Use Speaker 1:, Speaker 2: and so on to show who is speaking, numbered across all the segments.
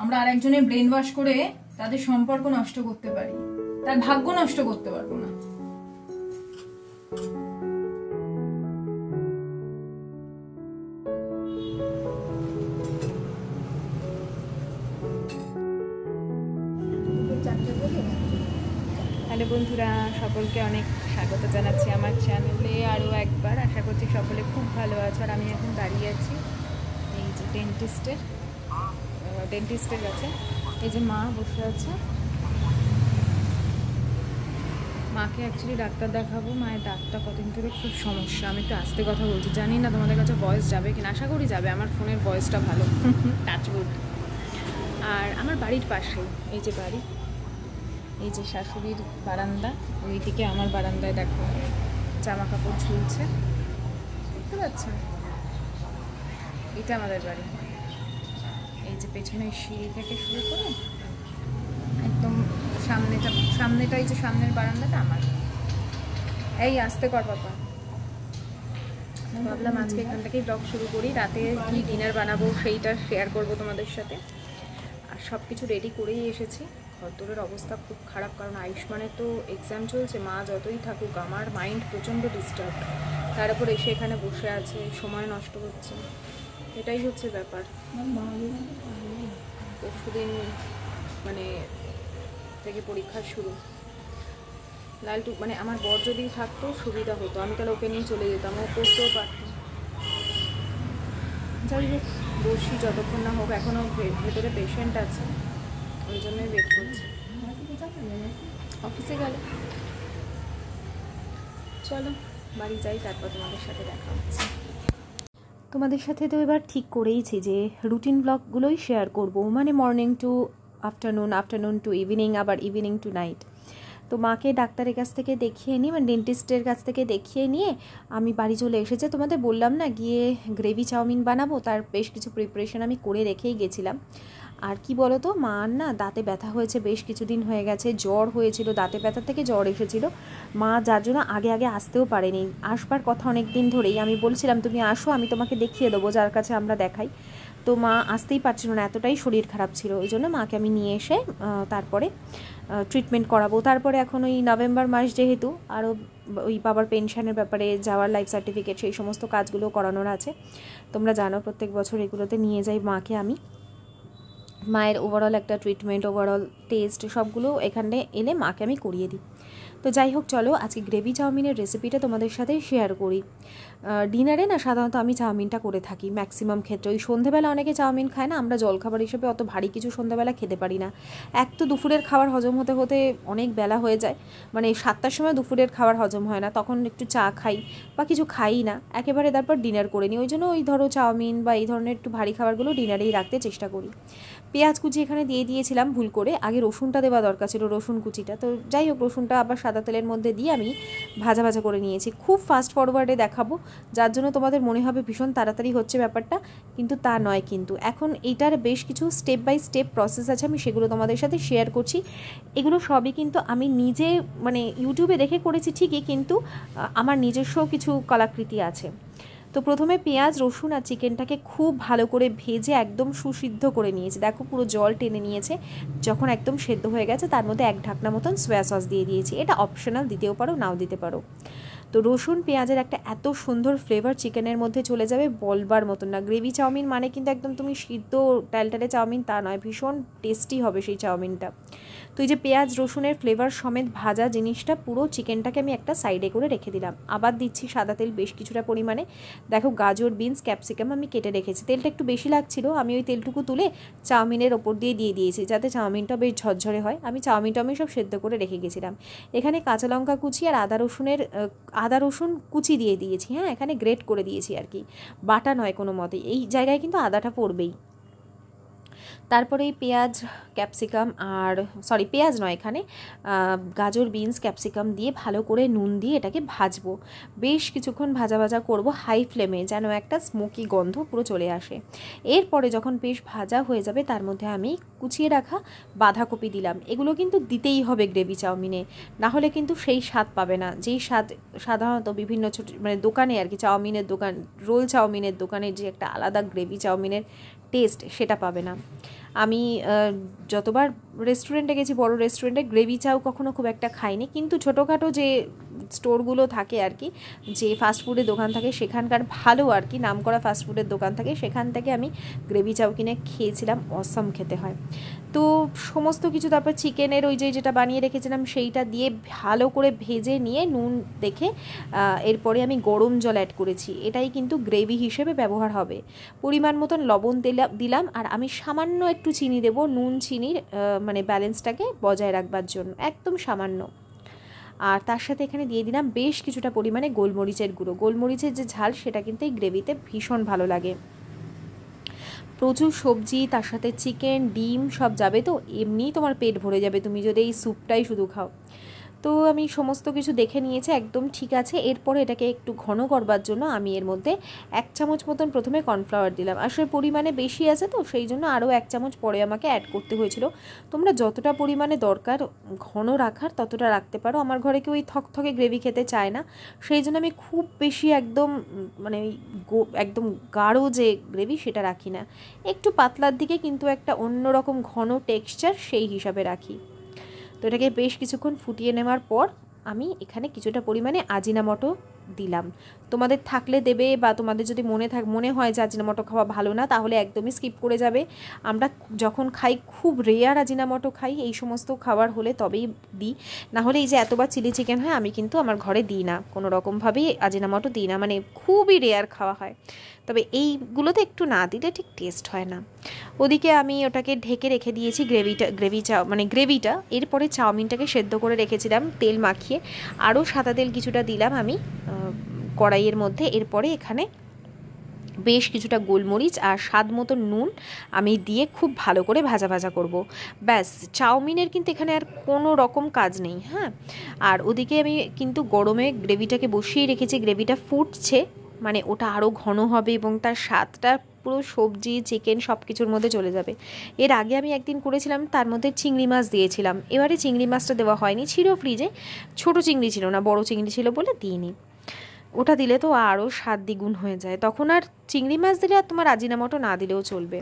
Speaker 1: আমরা আরেকজনের brain wash করে তাদের সম্পর্ক নষ্ট করতে পারি, তার ভাগ্য নষ্ট করতে পারবো না।
Speaker 2: হ্যালো বন্ধুরা, সকলকে অনেক স্বাগত জানাচ্ছি আমার চ্যানেলে আরও একবার। আশা করছি সকলে খুব ভালো আছো। আর আমি এখন দাঁড়িয়ে আছি এই যে ডেন্টিস্টের কাছে। এই যে মা বসে আছে, মাকে অ্যাকচুয়ালি ডাক্তার দেখাবো। মায়ের দাঁতটা কতদিন ধরে খুব সমস্যা। আমি একটু আস্তে কথা বলছি, জানি না তোমাদের কাছে ভয়েস যাবে কিনা, আশা করি যাবে। আমার ফোনের ভয়েসটা ভালো, টাচউড। আর আমার বাড়ির পাশেই এই যে বাড়ি, এই যে শাশুড়ির বারান্দা, ওইদিকে আমার বারান্দায় দেখো জামা কাপড় ঝুলছে, দেখতে পাচ্ছেন? এটা আমাদের বাড়ি। এই যে পেছনে সিঁড়ি থেকে শুরু করে একদম সামনেটা এই যে সামনের বারান্দাটা আমার। এই আসতে কর বাবা। ভাবলাম আজকে এখান থেকেই ব্লগ শুরু করি। রাতে কি ডিনার বানাবো সেইটা শেয়ার করব তোমাদের সাথে। আর সব কিছু রেডি করেই এসেছি। ঘরদোরের অবস্থা খুব খারাপ, কারণ আয়ুষ্মানের তো এক্সাম চলছে। মা যতই থাকুক, আমার মাইন্ড প্রচণ্ড ডিস্টার্ব। তার উপর এসে এখানে বসে আছে, সময় নষ্ট হচ্ছে, এটাই হচ্ছে ব্যাপার। পরশুদিন মানে থেকে পরীক্ষা শুরু। লালটু মানে আমার বর যদি থাকতো সুবিধা হতো, আমি তাহলে ওকে নিয়ে চলে যেতাম, ও পড়তেও পারতাম। যাই হোক, বসি যতক্ষণ না হোক। এখনও ভেতরে পেশেন্ট আছে, ওই জন্যই ওয়েট করছি। অফিসে গেল। চলো বাড়ি যাই, তারপর তোমাদের সাথে দেখা হচ্ছে। তোমাদের সাথে তো এবার ঠিক করেইছি যে রুটিন ব্লগগুলোই শেয়ার করব, মানে morning to afternoon, afternoon to evening, আবার ইভিনিং টু নাইট। তো মাকে ডাক্তারের কাছ থেকে দেখিয়ে নিয়ে, মানে ডেন্টিস্টের কাছ থেকে দেখিয়ে নিয়ে আমি বাড়ি চলে এসেছে। তোমাদের বললাম না গিয়ে গ্রেভি চাউমিন বানাবো, তার বেশ কিছু প্রিপারেশন আমি করে রেখেই গেছিলাম। আর কি বলো তো, মার না দাঁতে ব্যথা হয়েছে, বেশ কিছুদিন হয়ে গেছে। জ্বর হয়েছিল, দাঁতে ব্যথা থেকে জ্বর এসেছিল। মা যার জন্য আগে আসতেও পারেনি। আসবার কথা অনেক দিন ধরেই, আমি বলছিলাম তুমি আসো, আমি তোমাকে দেখিয়ে দেবো যার কাছে আমরা দেখাই। তো মা আসতেই পারছিল না, এতটাই শরীর খারাপ ছিল। ওই জন্য মাকে আমি নিয়ে এসে তারপরে ট্রিটমেন্ট করাবো। তারপরে এখন ওই নভেম্বর মাস যেহেতু, আরও ওই বাবার পেনশনের ব্যাপারে যাওয়ার, লাইফ সার্টিফিকেট, সেই সমস্ত কাজগুলো করানোর আছে। তোমরা জানো প্রত্যেক বছর এগুলোতে নিয়ে যাই মাকে আমি। মায়ের ওভারঅল একটা ট্রিটমেন্ট, ওভারঅল টেস্ট সবগুলো এখানে এলে মাকে আমি করিয়ে দিই। তো যাই হোক, চলো আজকে গ্রেভি চাউমিনের রেসিপিটা তোমাদের সাথে শেয়ার করি। ডিনারে না সাধারণত আমি চাউমিনটা করে থাকি ম্যাক্সিমাম ক্ষেত্রে। ওই সন্ধ্যেবেলা অনেকে চাউমিন খায় না, আমরা জলখাবার হিসেবে অত ভারী কিছু সন্ধ্যেবেলা খেতে পারি না। এক তো দুপুরের খাবার হজম হতে হতে অনেক বেলা হয়ে যায়, মানে 7টার সময় দুপুরের খাবার হজম হয় না, তখন একটু চা খাই বা কিছু খাই না, একেবারে তারপর ডিনার করে নিই। ওই জন্য ওই ধরো চাউমিন বা এই ধরনের একটু ভারী খাবারগুলো ডিনারেই রাখতে চেষ্টা করি। পেঁয়াজ কুচি এখানে দিয়ে দিয়েছিলাম ভুল করে, আগে রসুনটা দেওয়া দরকার ছিল, রসুন কুচিটা। তো যাই হোক, রসুনটা আবার সাদা তেলের মধ্যে দিয়ে আমি ভাজা ভাজা করে নিয়েছি। খুব ফাস্ট ফরওয়ার্ডে দেখাবো, যার জন্য তোমাদের মনে হবে ভীষণ তাড়াতাড়ি হচ্ছে ব্যাপারটা, কিন্তু তা নয়। কিন্তু এখন এইটার বেশ কিছু স্টেপ বাই স্টেপ প্রসেস আছে, আমি সেগুলো তোমাদের সাথে শেয়ার করছি। এগুলো সবই কিন্তু আমি নিজে মানে ইউটিউবে দেখে করেছি ঠিকই, কিন্তু আমার নিজস্ব কিছু কলাকৃতি আছে। তো প্রথমে পেঁয়াজ, রসুন আর চিকেনটাকে খুব ভালো করে ভেজে একদম সুসিদ্ধ করে নিয়েছি। দেখো পুরো জল টেনে নিয়েছে। যখন একদম সেদ্ধ হয়ে গেছে, তার মধ্যে 1 ঢাকনা মতন সয়া সস দিয়ে দিয়েছি। এটা অপশনাল, দিতেও পারো নাও দিতে পারো। তো রসুন পেঁয়াজের একটা এত সুন্দর ফ্লেভার চিকেনের মধ্যে চলে যাবে, বলবার মতন না। গ্রেভি চাউমিন মানে কিন্তু একদম তুমি সিদ্ধ টালটালে চাউমিন তা নয়, ভীষণ টেস্টি হবে সেই চাউমিনটা। তো এই যে পেঁয়াজ রসুনের ফ্লেভার সমেত ভাজা জিনিসটা, পুরো চিকেনটাকে আমি একটা সাইডে করে রেখে দিলাম। আবার দিচ্ছি সাদা তেল বেশ কিছুটা পরিমাণে। দেখো গাজর, বিনস, ক্যাপসিকাম আমি কেটে রেখেছি। তেলটা একটু বেশি লাগছিল, আমি ওই তেলটুকু তুলে চাউমিনের ওপর দিয়ে দিয়েছি, যাতে চাউমিনটা বেশ ঝরঝরে হয়। চাউমিনটা আমি সব সেদ্ধ করে রেখে গেছিলাম। এখানে কাঁচা লঙ্কা কুচি আর আদা রসুন কুচি দিয়ে দিয়েছি। হ্যাঁ, এখানে গ্রেট করে দিয়েছি আর কি, বাটা নয় কোনো মতেই। এই জায়গায় কিন্তু আদাটা পড়বেই। তারপরে এই পেঁয়াজ ক্যাপসিকাম আর পেঁয়াজ নয়, এখানে গাজর, বিনস, ক্যাপসিকাম দিয়ে ভালো করে নুন দিয়ে এটাকে ভাজবো। বেশ কিছুক্ষণ ভাজা ভাজা করব হাই ফ্লেমে, যেন একটা স্মোকি গন্ধ পুরো চলে আসে। এরপরে যখন বেশ ভাজা হয়ে যাবে, তার মধ্যে আমি কুচিয়ে রাখা বাঁধাকপি দিলাম। এগুলো কিন্তু দিতেই হবে গ্রেভি চাউমিনে, না হলে কিন্তু সেই স্বাদ পাবে না, যেই স্বাদ সাধারণত বিভিন্ন ছোট মানে দোকানে আর কি, চাউমিনের দোকান, রোল চাউমিনের দোকানের যে একটা আলাদা গ্রেভি চাউমিনের টেস্ট, সেটা পাবে না। আমি যতবার রেস্টুরেন্টে গেছি, বড় রেস্টুরেন্টে গ্রেভি চাও কখনো খুব একটা খাইনি, কিন্তু ছোটোখাটো যে স্টোরগুলো থাকে আর কি, যে ফাস্টফুডের দোকান থাকে সেখানকার ভালো আর কি নামকরা ফাস্টফুডের দোকান থাকে, সেখান থেকে আমি গ্রেভি চাউ কিনে খেয়েছিলাম। অসাম খেতে হয়। তো সমস্ত কিছু, তারপর চিকেনের ওই যেটা বানিয়ে রেখেছিলাম সেইটা দিয়ে ভালো করে ভেজে নিয়ে নুন দেখে এরপরে আমি গরম জল অ্যাড করেছি। এটাই কিন্তু গ্রেভি হিসেবে ব্যবহার হবে। পরিমাণ মতন লবণ দিলাম, আর আমি সামান্য একটু চিনি দেবো, নুন চিনির মানে ব্যালেন্সটাকে বজায় রাখবার জন্য, একদম সামান্য। আর তার সাথে এখানে দিয়ে দিলাম বেশ কিছুটা পরিমাণে গোলমরিচের গুঁড়ো। গোলমরিচের যে ঝাল সেটা কিন্তু এই গ্রেভিতে ভীষণ ভালো লাগে। প্রচুর সবজি, তার সাথে চিকেন, ডিম সব যাবে, তো এমনিই তোমার পেট ভরে যাবে তুমি যদি এই স্যুপটাই শুধু খাও। তো আমি সমস্ত কিছু দেখে নিয়েছি, একদম ঠিক আছে। এরপরে এটাকে একটু ঘন করবার জন্য আমি এর মধ্যে 1 চামচ মতন প্রথমে কর্নফ্লাওয়ার দিলাম। আসলে পরিমাণে বেশি আছে তো সেই জন্য আরও 1 চামচ পরে আমাকে অ্যাড করতে হয়েছিল। তোমরা যতটা পরিমাণে দরকার ঘন রাখার ততটা রাখতে পারো। আমার ঘরে কেউ ওই থকথকে গ্রেভি খেতে চায় না, সেই জন্য আমি খুব বেশি একদম মানে একদম গাঢ় যে গ্রেভি সেটা রাখি না, একটু পাতলার দিকে কিন্তু একটা অন্যরকম ঘন টেক্সচার সেই হিসাবে রাখি। তো এটাকে বেশ কিছুক্ষণ ফুটিয়ে নেওয়ার পর আমি এখানে কিছুটা পরিমাণে আজিনামোটো দিলাম। তোমাদের থাকলে দেবে, বা তোমাদের যদি মনে হয় যে আজিনামোটো খাওয়া ভালো না তাহলে একদমই স্কিপ করে যাবে। আমরা যখন খাই খুব রেয়ার আজিনামোটো খাই, এই সমস্ত খাবার হলে তবেই দিই, নাহলে এই যে এতবার চিলি চিকেন হয় আমি কিন্তু আমার ঘরে দিই না, কোনো রকমভাবেই আজিনামোটো দিই না, মানে খুবই রেয়ার খাওয়া হয়। তবে এইগুলোতে একটু না দিলে ঠিক টেস্ট হয় না। ওদিকে আমি ওটাকে ঢেকে রেখে দিয়েছি গ্রেভিটা। এরপরে চাউমিনটাকে সেদ্ধ করে রেখেছিলাম তেল মাখিয়ে, আরও সাদা তেল কিছুটা দিলাম আমি কড়াইয়ের মধ্যে। এরপরে এখানে বেশ কিছুটা গোলমরিচ আর স্বাদ মতো নুন আমি দিয়ে খুব ভালো করে ভাজা করব। ব্যাস, চাউমিনের কিন্তু এখানে আর কোনো রকম কাজ নেই। হ্যাঁ, আর ওদিকে আমি কিন্তু গরমে গ্রেভিটাকে বসিয়ে রেখেছি, গ্রেভিটা ফুটছে, মানে ওটা আরও ঘন হবে এবং তার স্বাদটা পুরো সবজি চিকেন সব কিছুর মধ্যে চলে যাবে। এর আগে আমি একদিন করেছিলাম, তার মধ্যে চিংড়ি মাছ দিয়েছিলাম, এবারে চিংড়ি মাছটা দেওয়া হয়নি, ছিল ফ্রিজে, ছোট চিংড়ি ছিল না, বড় চিংড়ি ছিল বলে দিইনি। ওটা দিলে তো আরও স্বাদ দ্বিগুণ হয়ে যায়, তখন আর চিংড়ি মাছ দিলে আর তোমার আজিনামোটো না দিলেও চলবে।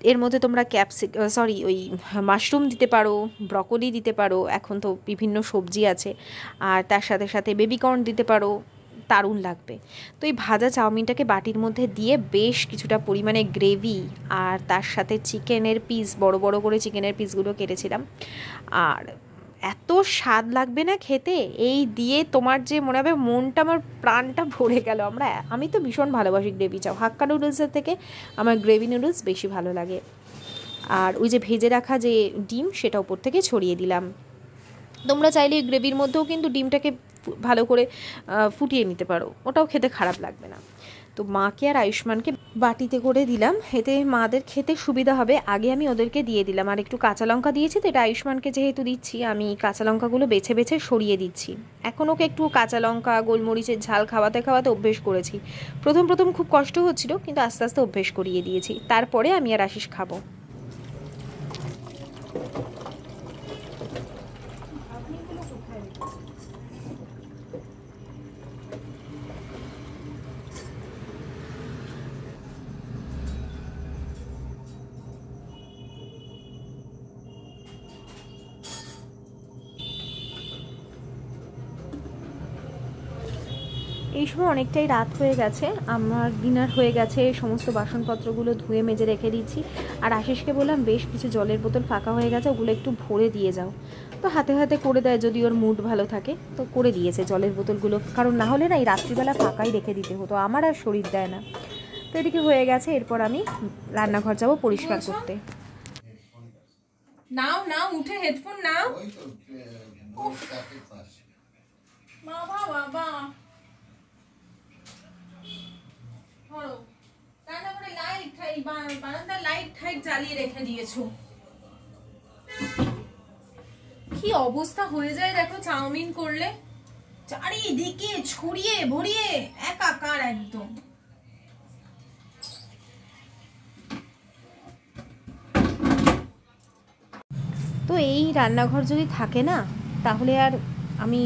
Speaker 2: এর মধ্যে তোমরা ওই মাশরুম দিতে পারো, ব্রকলি দিতে পারো, এখন তো বিভিন্ন সবজি আছে, আর তার সাথে সাথে বেবিকর্ন দিতে পারো, দারুণ লাগবে। তো এই ভাজা চাউমিনটাকে বাটির মধ্যে দিয়ে বেশ কিছুটা পরিমাণে গ্রেভি আর তার সাথে চিকেনের পিস, বড় বড় করে চিকেনের পিসগুলো কেটেছিলাম, আর এত স্বাদ লাগবে না খেতে, এই দিয়ে তোমার যে মনে হবে মনটা, আমার প্রাণটা ভরে গেল। আমি তো ভীষণ ভালোবাসি গ্রেভি চাও, হাক্কা নুডলসের থেকে আমার গ্রেভি নুডলস বেশি ভালো লাগে। আর ওই যে ভেজে রাখা যে ডিম সেটা উপর থেকে ছড়িয়ে দিলাম। তোমরা চাইলে গ্রেভির মধ্যেও কিন্তু ডিমটাকে ভালো করে ফুটিয়ে নিতে পারো, ওটাও খেতে খারাপ লাগবে না। তো মাকে আর আয়ুষ্মানকে বাটিতে করে দিলাম, এতে মাদের খেতে সুবিধা হবে। আগে আমি ওদেরকে দিয়ে দিলাম, আর একটু কাঁচা লঙ্কা দিয়েছি, তো এটা আয়ুষ্মানকে যেহেতু দিচ্ছি আমি কাঁচা লঙ্কাগুলো বেছে বেছে সরিয়ে দিচ্ছি। এখন ওকে একটু কাঁচা লঙ্কা গোলমরিচের ঝাল খাওয়াতে অভ্যেস করেছি। প্রথম খুব কষ্ট হচ্ছিল, কিন্তু আস্তে আস্তে অভ্যেস করিয়ে দিয়েছি। তারপরে আমি আর আশিস খাবো। এই সময় অনেকটাই রাত হয়ে গেছে, আমার ডিনার হয়ে গেছে, সমস্ত বাসনপত্রগুলো ধুয়ে মেজে রেখে দিচ্ছি। আর আশিসকে বললাম বেশ কিছু জলের বোতল ফাঁকা হয়ে গেছে, ওগুলো একটু ভরে দিয়ে যাও। তো হাতে হাতে করে দেয়, যদি ওর মুড ভালো থাকে তো করে দিয়েছে জলের বোতলগুলো, কারণ না হলে না এই রাত্রিবেলা ফাঁকাই রেখে দিতে হতো, আমার আর শরীর দেয় না। তো এদিকে হয়ে গেছে, এরপর আমি রান্নাঘর যাব পরিষ্কার করতে।
Speaker 1: নাও উঠে হেডফোন নাও। বাবা বারান্দার লাইট জ্বালিয়ে রেখে দিয়েছো, কি অবস্থা হয়ে যায় দেখো চাউমিন করলে, চারিদিকে ছড়িয়ে ভরিয়ে একাকার একদম।
Speaker 2: তো এই রান্নাঘর যদি থাকে না তাহলে আর আমি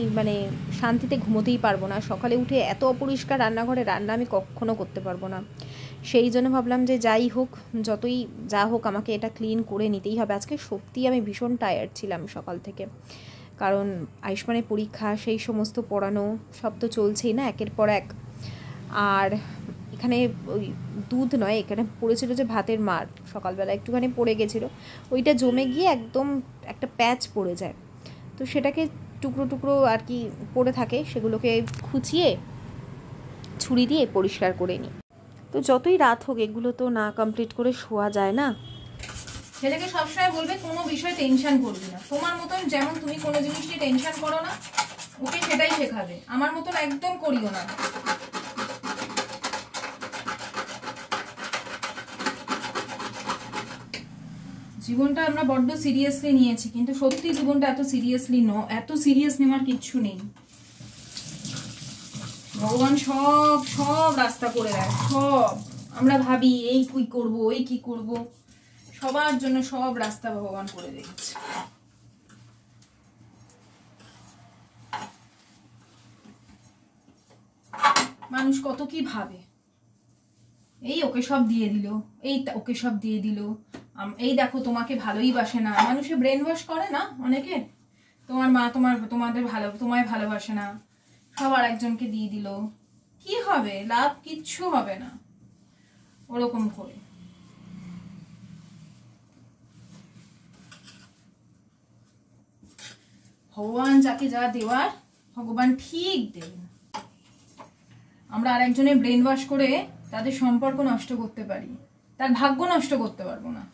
Speaker 2: শান্তিতে ঘুমোতেই পারবো না। সকালে উঠে এত অপরিষ্কার রান্নাঘরে রান্না আমি কখনো করতে পারবো না। সেই জন্য ভাবলাম যে যাই হোক, যতই যা হোক আমাকে এটা ক্লিন করে নিতেই হবে। আজকে সত্যিই আমি ভীষণ টায়ার্ড ছিলাম সকাল থেকে, কারণ আয়ুষ্মানের পরীক্ষা, সেই সমস্ত পড়ানো সব তো চলছেই না একের পর এক। আর এখানে ওই দুধ নয়, এখানে পড়েছিল যে ভাতের মার, সকালবেলা একটুখানি পড়ে গেছিলো, ওইটা জমে গিয়ে একদম একটা প্যাচ পড়ে যায়। তো সেটাকে টুকরো টুকরো আর কি পড়ে থাকে, সেগুলোকে খুঁচিয়ে ছুরি দিয়ে পরিষ্কার করে নিই। তো যতই রাত হোক এগুলো তো না কমপ্লিট করে শোয়া যায় না।
Speaker 1: ছেলেকে সবসময় বলবে কোনো বিষয়ে টেনশন করবি না, তোমার মতন যেমন তুমি কোনো জিনিস নিয়ে টেনশন করো না, ওকে সেটাই শেখাবে। আমার মতন একদম করিও না। জীবনটা আমরা বড্ড সিরিয়াসলি নিয়েছি, কিন্তু সত্যি জীবনটা এত সিরিয়াসলি এত সিরিয়াস নেওয়ার কিচ্ছু নেই। ভগবান সব সব রাস্তা করে দেয়, সব। আমরা ভাবি এই কি করব, এই কি করব, সবার জন্য সব রাস্তা ভগবান করে দিয়েছে। মানুষ কত কি ভাবে, এই ওকে সব দিয়ে দিল, এই ওকে সব দিয়ে দিল, এই দেখো তোমাকে ভালোই বাসে না। মানুষে ব্রেন ওয়াশ করে না অনেকে, তোমার মা তোমায় ভালোবাসে না, সবার একজনকে দিয়ে দিল, কি হবে লাভ? কিচ্ছু হবে না ওরকম করে। ভগবান যাকে যা দেওয়ার ভগবান ঠিক দেবেন। আমরা আরেকজনের ব্রেন ওয়াশ করে তাদের সম্পর্ক নষ্ট করতে পারি, তার ভাগ্য নষ্ট করতে পারবো না।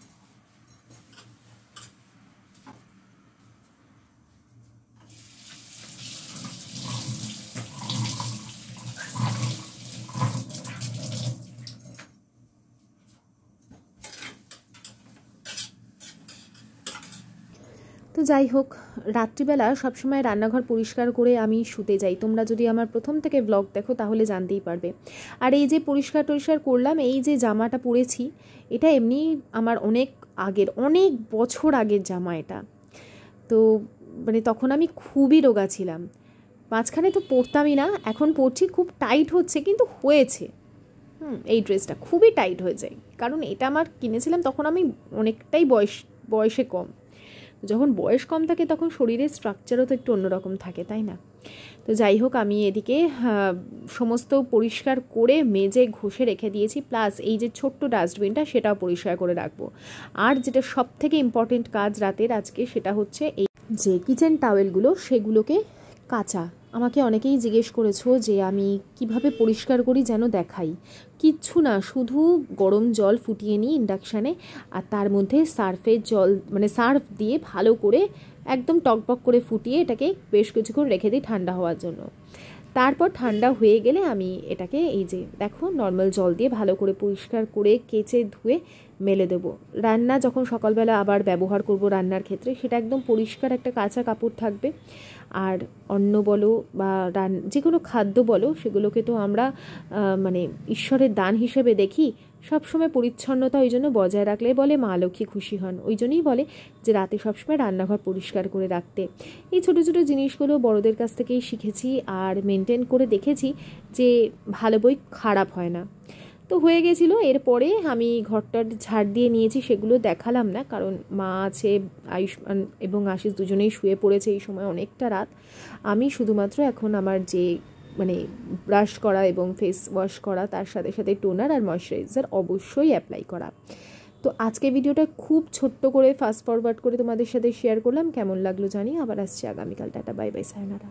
Speaker 2: তো যাই হোক, রাত্রিবেলা সবসময় রান্নাঘর পরিষ্কার করে আমি শুতে যাই। তোমরা যদি আমার প্রথম থেকে ব্লগ দেখো তাহলে জানতেই পারবে। আর এই যে পরিষ্কার করলাম, এই যে জামাটা পরেছি, এটা এমনি আমার অনেক বছর আগের জামা এটা। তো মানে তখন আমি খুবই রোগা ছিলাম, মাঝখানে তো পরতামই না, এখন পরছি, খুব টাইট হচ্ছে, কিন্তু হয়েছে। এই ড্রেসটা খুবই টাইট হয়ে যায়, কারণ এটা আমার কিনেছিলাম তখন আমি অনেকটাই বয়সে কম। যখন বয়স কম থাকে তখন শরীরের স্ট্রাকচারও তো একটু অন্যরকম থাকে, তাই না? তো যাই হোক, আমি এদিকে সমস্ত পরিষ্কার করে মেজে ঘষে রেখে দিয়েছি, প্লাস এই যে ছোট্ট ডাস্টবিনটা সেটাও পরিষ্কার করে রাখবো। আর যেটা সব থেকে ইম্পর্টেন্ট কাজ রাতের আজকে, সেটা হচ্ছে এই যে কিচেন টাওয়েলগুলো, সেগুলোকে কাচা। আমাকে অনেকেই জিজ্ঞেস করেছো যে আমি কিভাবে পরিষ্কার করি, যেন দেখাই। কিচ্ছু না, শুধু গরম জল ফুটিয়ে নিই ইন্ডাকশানে, আর তার মধ্যে সার্ফ দিয়ে ভালো করে একদম টকবক করে ফুটিয়ে এটাকে বেশ কিছুক্ষণ রেখে দিই ঠান্ডা হওয়ার জন্য। তারপর ঠান্ডা হয়ে গেলে আমি এটাকে এই যে দেখো নর্মাল জল দিয়ে ভালো করে পরিষ্কার করে কেচে ধুয়ে মেলে দেবো। রান্না যখন সকালবেলা আবার ব্যবহার করব রান্নার ক্ষেত্রে, সেটা একদম পরিষ্কার একটা কাঁচা কাপড় থাকবে। আর অন্ন বলো বা যে কোনো খাদ্য বলো, সেগুলোকে তো আমরা মানে ঈশ্বরের দান হিসেবে দেখি। সবসময় পরিচ্ছন্নতা ওই জন্য বজায় রাখলে বলে মা লক্ষ্মী খুশি হন, ওই জন্যই বলে যে রাতে সবসময় রান্নাঘর পরিষ্কার করে রাখতে। এই ছোটো ছোটো জিনিসগুলো বড়দের কাছ থেকেই শিখেছি আর মেনটেন করে দেখেছি যে ভালো বই খারাপ হয় না। তো হয়ে গেছিলো, এরপরে আমি ঘরটার ঝাড় দিয়ে নিয়েছি, সেগুলো দেখালাম না, কারণ মা আছে, আয়ুষ্মান এবং আশিস দুজনেই শুয়ে পড়েছে এই সময়, অনেকটা রাত। আমি শুধুমাত্র এখন আমার যে মানে ব্রাশ করা এবং ফেস ওয়াশ করা, তার সাথে সাথে টোনার আর ময়শ্চারাইজার অবশ্যই অ্যাপ্লাই করা। তো আজকে ভিডিওটা খুব ছোট্ট করে ফাস্ট ফরওয়ার্ড করে তোমাদের সাথে শেয়ার করলাম। কেমন লাগলো জানি। আবার আসছি আগামীকাল। Tata, bye bye, sayonara.